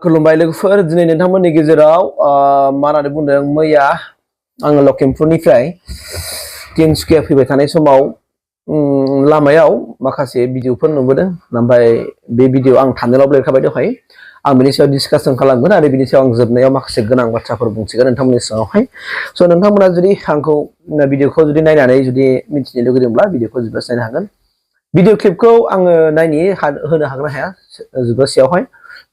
खुलुमबाय लोगोफोर दिनै नोंथांमोननि गेजेराव मा होननानै बुंदों मैया आङो लखिमपुरनिफ्राय तिनसुकिया फैबाय थानाय समाव लामायाव माखासे भिडिअफोर नुबोदों ओमफ्राय बे भिडिअ आं थांनायाव लिरखाबाय दहाय आं बेनि सायाव डिसकासन खालामगोन आरो बेनि सायाव आं जोबनायाव माखासे गोनां बाथ्राफोर बुंसिगोन नोंथांमोननि सिगाङावहाय स' नोंथांमोना जुदि आंखौ भिडिअखौ जुदि नायनानै जुदि मिथिनो लुगैदोंब्ला भिडिअखौ जोबजासे नायनो हागोन भिडिअ क्लिपखौ आङो नायनो होनो हागोन ना हाया जोबजासेयावहाय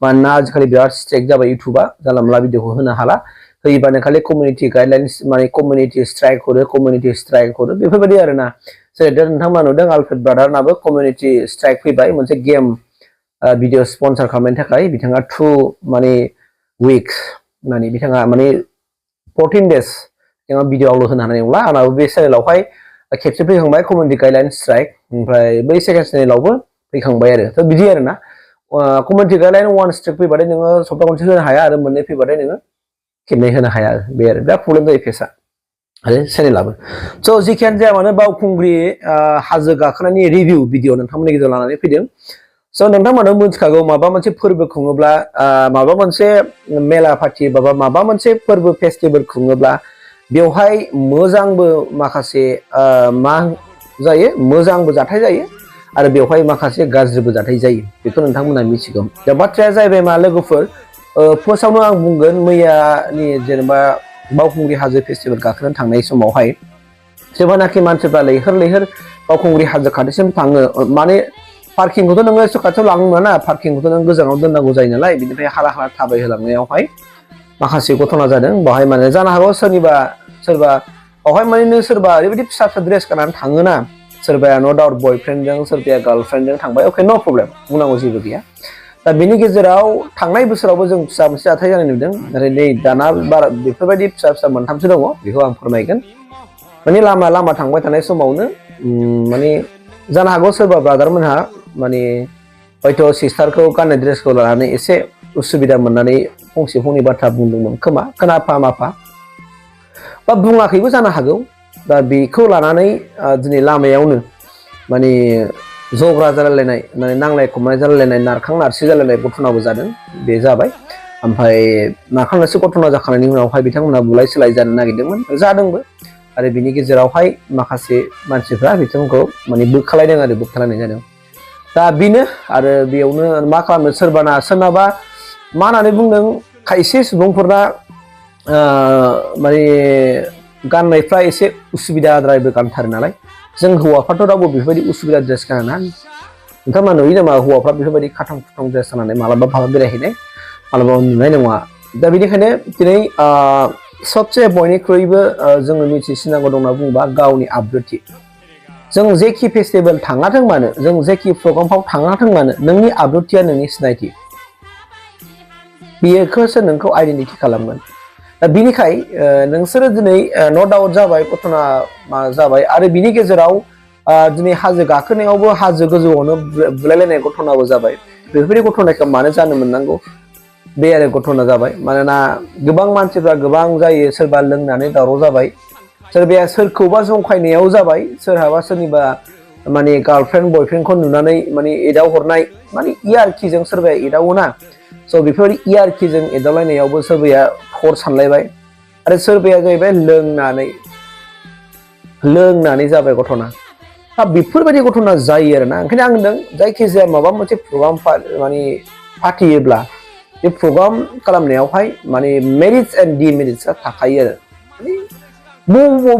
मानोना आजिखालि बिराद स्ट्रिक्ट जाबाय इउटुबा जानला मोनला भिडिअखौ होनो हाला होयोबानो खालि कमिउनिटि गाइडलाइन्स माने कमिउनिटि स्ट्राइक हरो बेफोरबायदि आरोना जेरै दा नोंथांमोना नुदों आलफ्रेड ब्रादारनाबो कमिउनिटि स्ट्राइक फैबाय मोनसे गेम भिडिअ स्पन्सर खालामनायनि थाखाय बिथाङा 2 माने उइक्स माने बिथाङा माने 14 डेज बिथाङा भिडिअ आपल'ड होनो हानाय नंला आंनाबो बे चेनेलावहाय खेबसे फैखांबाय कमिउनिटि गाइडलाइन्स स्ट्राइक ओमफ्राय बै सेकेन्ड चेनेलावबो फैखांबाय आरो थ' बिदि आरोना कमिउनिटि गाइडलाइन 1 स्ट्रिक फैबाथाय नोङो सप्ता खनसे होनो हाया आरो मोननै फैबाथाय नोङो खेबनै होनो हाया बे आरो बिराद प्रब्लेम जायो फेसा आरो चेनेलाबो स' जिखियानो जाया मानो बावखुंग्रि हाजो गाखोनायनि रिभिउ भिडिअ नोंथांमोननि गेजेराव लानानै फैदों स' नोंथांमोना मिथिखागौ माबा मोनसे फोरबो खुङोब्ला माबा मोनसे मेला पार्टि बा माबा मोनसे फोरबो फेस्टिभेल खुङोब्ला बेवहाय मोजांबो माखासे मा जायो मोजांबो जाथाय जायो आरो बेवहाय माखासे गाज्रिबो जाथाय जायो बेखौ नोंथांमोना मिथिगौ दा बाथ्राया जाहैबाय मा लोगोफोर फार्स्टआवनो आं बुंगोन मैयानि जेनेबा बावखुंग्रि हाजो फेस्टिभेल गाखोनो थांनाय समावहाय जेब्लानाखि मानसिफ्रा लैहोर बावखुंग्रि हाजो खाथिसिम थाङो माने पार्किंखौथ' नोङो एसे खाथियाव लांनो मोना पार्किंखौथ' नों गोजानाव दोननांगौ जायो नालाय बिनिफ्राय हाला थाबाय होलांनायावहाय माखासे घटना जादों बेवहाय माने जानो हागौ सोरबा बेवहाय माने नों सोरबा ओरैबायदि फिसा ड्रेस गाननानै थाङोना सोरबाया न' डाउट बयफ्रेन्डजों सोरबाया गार्लफ्रेन्डजों थांबाय अके नो प्रब्लेम बुंनांगौ जेबो गैया दा बेनि गेजेराव थांनाय बोसोरावबो जों फिसा मोनसे जाथाय जानाय नुदों नाथाय नै दाना बारा बेफोरबायदि फिसा मोनथामसो दङ बेखौ आं फोरमायगोन माने लामा थांबाय थानाय समावनो माने जानो हागौ सोरबा ब्रादारमोनहा माने हयथ' सिस्टारखौ गाननाय ड्रेसखौ लानानै एसे उसुबिदा मोननानै फंसे बाथ्रा बुंदोंमोन खोमा खोनाफा माफा बा बुङाखैबो जानो हागौ दा बेखौ लानानै दिनै लामायावनो माने जग्रा जालायलायनाय माने नांलाय खमलाय जालायलायनाय नारखां नारसि जालायनाय घटनाबो जादों बे जाबाय ओमफ्राय नारखां नारसि घटना जाखांनायनि उनावहाय बिथांमोनहा बुलाय सोलाय जानो नागिरदोंमोन जादोंबो आरो बिनि गेजेरावहाय माखासे मानसिफ्रा बिथांमोनखौ माने बोखालायनाय जादों दा बेनो आरो बेयावनो मा खालामनो सोरनाबा मा होननानै बुंदों खायसे सुबुंफोरना माने गाननायफ्रा एसे उसुबिदाद्रायबो गानथारो नालाय जों हौवाफ्राथ' रावबो बेफोरबायदि उसुबिदा ड्रेस गाना नोंथांमोना नुयो नामा हौवाफ्रा बेफोरबायदि खाथं ड्रेस गाननानै मालाबा बेरायहैनाय मालाबा नुनाय नङा दा बेनिखायनो दिनै सबसे बयनिख्रुइबो जोङो मिथिसिनांगौ दं होनना बुङोबा गावनि आब्रुथि जों जेखि फेस्टिभेल थाङाथों मानो जों जेखि प्रग्रामफ्राव थाङाथों मानो नोंनि आब्रुथिया नोंनि सिनायथि बेखौसो नोंखौ आइडेन्टिटि खालामगोन दा बिनिखाय नोंसोरो दिनै न' डाउट जाबाय घटना जाबाय आरो बिनि गेजेराव दिनै हाजो गाखोनायावबो हाजो गोजौआवनो बुलायलायनाय घटनाबो जाबाय बेफोरबायदि घटनाखौ मानो जानो मोननांगौ बे आरो घटना जाबाय मानोना गोबां मानसिफ्रा गोबां जायो सोरबा लोंनानै दावराव जाबाय सोरबाया सोरखौबा जंखायनायाव जाबाय सोरहाबा सोरनिबा माने गार्लफ्रेन्ड बयफ्रेन्डखौ नुनानै माने एदाव हरनाय माने इयारखिजों सोरबाया एदावोना स' बेफोरबायदि इयारखिजों एदावलायनायावबो सोरबाया हर सानलायबाय आरो सोरबाया जाहैबाय लोंनानै जाबाय घटना दा बेफोरबायदि घटना जायो आरोना ओंखायनो आं होनदों जायखिजाया माबा मोनसे प्रग्राम माने फाथियोब्ला बे प्रग्राम खालामनायावहाय माने मेरिट्स एन्ड डिमेरिट्सआ थाखायो आरो माने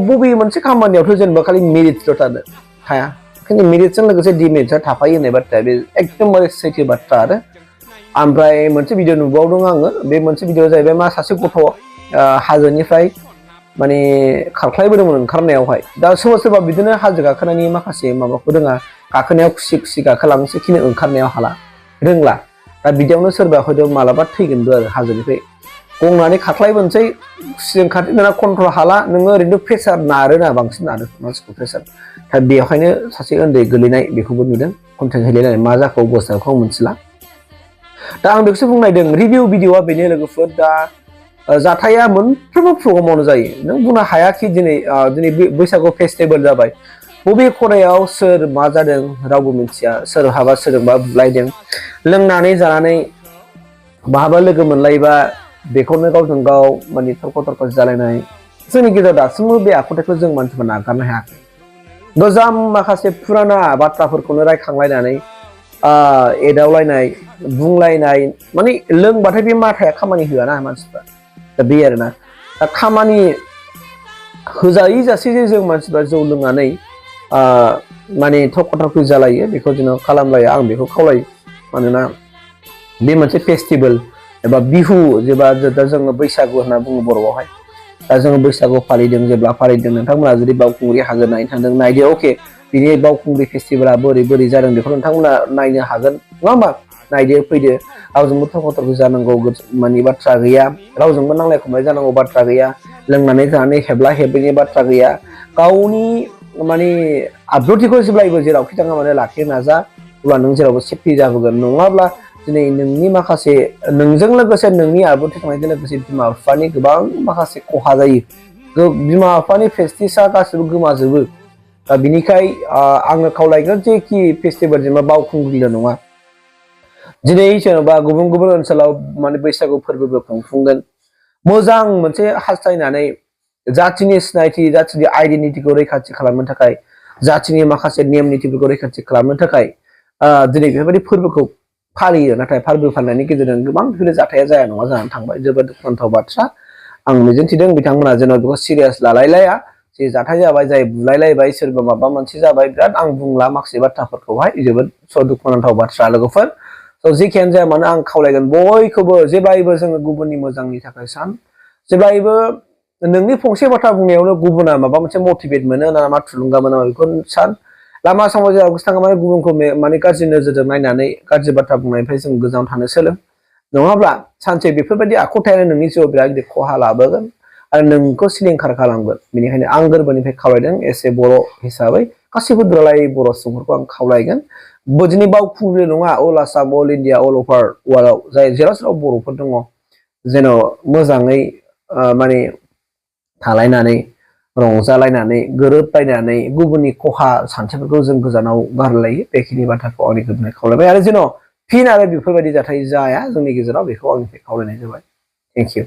बबे मोनसे खामानियावथ' जेनेबा खालि मेरिट्सल' थाया ओंखायनो मेरिट्सजों लोगोसे डिमेरिट्सआ थाफायो होननाय बाथ्राया बे एकदमबारे सैथो बाथ्रा आरो ओमफ्राय मोनसे भिडिअ नुबावदों आङो बे मोनसे भिडिअ जाहैबाय मा सासे गथ' हाजोनिफ्राय माने खारख्लायबोदोंमोन ओंखारनायावहाय दा सोरबा बिदिनो हाजो गाखोनायनि माखासे माबाखौ रोङा गाखोनायाव खुसि गाखोलांसो खिनो ओंखारनायाव रोंला दा बिदियावनो सोरबा हयथ' मालाबा थैगोनबो आरो हाजोनिफ्राय गंनानै खारख्लायबोनोसै खुसिजों खारथिंना कन्ट्रल हाला नोङो ओरैनो प्रेसार नारोना बांसिन नारो मानसिखौ प्रेसार दा बेवहायनो सासे उन्दै गोलैनाय बेखौबो नुदों कन्टेन्ट होलायनाय मा जाखो अबस्थाखौ मिथिला दा आं बेखौसो बुंनायदों रिभिउ भिडिअआ बेनो लोगोफोर दा जाथाया मोनफ्रोमबो प्रग्रामावनो जायो नों बुंनो हायाखि दिनै बैसागु फेस्टिभेल जाबाय बबे खनायाव सोर मा जादों रावबो मिथिया सोरहाबा सोरजोंबा बुलायदों लोंनानै जानानै बहाबा लोगो मोनलायबा बेखौनो गावजों गाव माने थरख' जालायनाय जोंनि गेजेराव दासिमबो बे आखुथायखौ जों मानसिफोरा नागारनो हायाखै गोजाम माखासे फुराना बाथ्राफोरखौनो रायखांलायनानै एदावलायनाय बुंलायनाय माने लोंबाथाय बे माथाया खामानि होआ ना मानसिफ्रा दा बे आरोना दा खामानि होजायै जासे जे जों मानसिफ्रा जौ लोंनानै माने थरख' जालायो बेखौ जोङो खालामलाया आं बेखौ खावलायो मानोना बे मोनसे फेस्टिभेल एबा बिहु जेबा दा जोङो बैसागु होनना बुङो बर'आवहाय दा जोङो बैसागु फालिदों जेब्ला फालिदों नोंथांमोना जुदि बावखुंग्रि हाजो नायनो थांदों नायदो अके बिनि बावखुंग्रि फेस्टिभेला बोरै जादों बेखौ नोंथांमोना नायनो हागोन नङा होमबा नायदो फैदो रावजोंबो थरख' जानांगौ मानि बाथ्रा गैया रावजोंबो नांलाय खमलाय जानांगौ बाथ्रा गैया लोंनानै जानानै हेबला हेबैनि बाथ्रा गैया गावनि माने आब्रुथिखौ जेब्लायबो जेरावखि थाङा माने लाखिनो नाजा अब्ला नों जेरावबो सेफटि जाबोगोन नङाब्ला दिनै नोंनि माखासे नोंजों लोगोसे नोंनि आब्रुथि थानायजों लोगोसे बिमा बिफानि गोबां माखासे खहा जायो बिमा बिफानि प्रेस्टिजआ गासिबो गोमाजोबो दा बिनिखाय आङो खावलायगोन जेखि फेस्टिभेल जेनेबा बावखुंग्रिल' नङा दिनै जेनेबा गुबुन ओनसोलाव माने बैसागु फोरबोबो खुंफुंगोन मोजां मोनसे हास्थायनानै जाथिनि सिनायथि जाथिनि आइडेन्टिटिखौ रैखाथि खालामनो थाखाय जाथिनि माखासे नेम निथिफोरखौ रैखाथि खालामनो थाखाय दिनै बेफोरबायदि फोरबोखौ फालियो नाथाय फोरबो फालिनायनि गेजेरजों गोबां बेफोर जाथाया जाया नङा जानानै थांबाय जोबोद दुखुनांथाव बाथ्रा आं मिजिंथिदों बिथांमोना जेन' बेखौ सिरियास लालायलाया जे जाथाय जाबाय जाय बुलायलायबाय सोरबा माबा मोनसे जाबाय बिराद आं बुंला माखासे बाथ्राफोरखौहाय जोबोद दुखुनांथाव बाथ्रा लोगोफोर जेखियानो जाया मानो आं खावलायगोन बयखौबो जेब्लायबो जोङो गुबुननि मोजांनि थाखाय सान जेब्लायबो नोंनि फंसे बाथ्रा बुंनायावनो गुबुना माबा मोनसे मटिभेट मोनो ना मा थुलुंगा मोनो बेखौ सान लामा सामा जेरावखि थाङा माने गुबुनखौ माने गाज्रि नोजोरजों नायनानै गाज्रि बाथ्रा बुंनायनिफ्राय जों गोजानाव थानो सोलों नङाब्ला सानसे बेफोरबायदि आखुथायानो नोंनि जिउआव बिराद गिदिर खहा लाबोगोन आरो नोंखौ सिलिंखार खालामगोन बेनिखायनो आं गोरबोनिफ्राय खावलायदों एसे बर' हिसाबै गासैबो दुलाराय बर' सुबुंफोरखौ आं खावलायगोन दिनै बावखुंग्रि नङा अल आसाम अल इण्डिया अल अभार वार्ल्डआव जाय जेराव बर'फोर दङ जेन' मोजाङै माने थालायनानै रंजालायनानै गोरोबलायनानै गुबुननि खहा सान्थिफोरखौ जों गोजानाव गारलायो बेखिनि बाथ्राखौ आंनि गोजोननाय खावलायबाय आरो जेन' फिन आरो बेफोरबायदि जाथाय जाया जोंनि गेजेराव बेखौ आंनिफ्राय खावलायनाय जाबाय थेंक इउ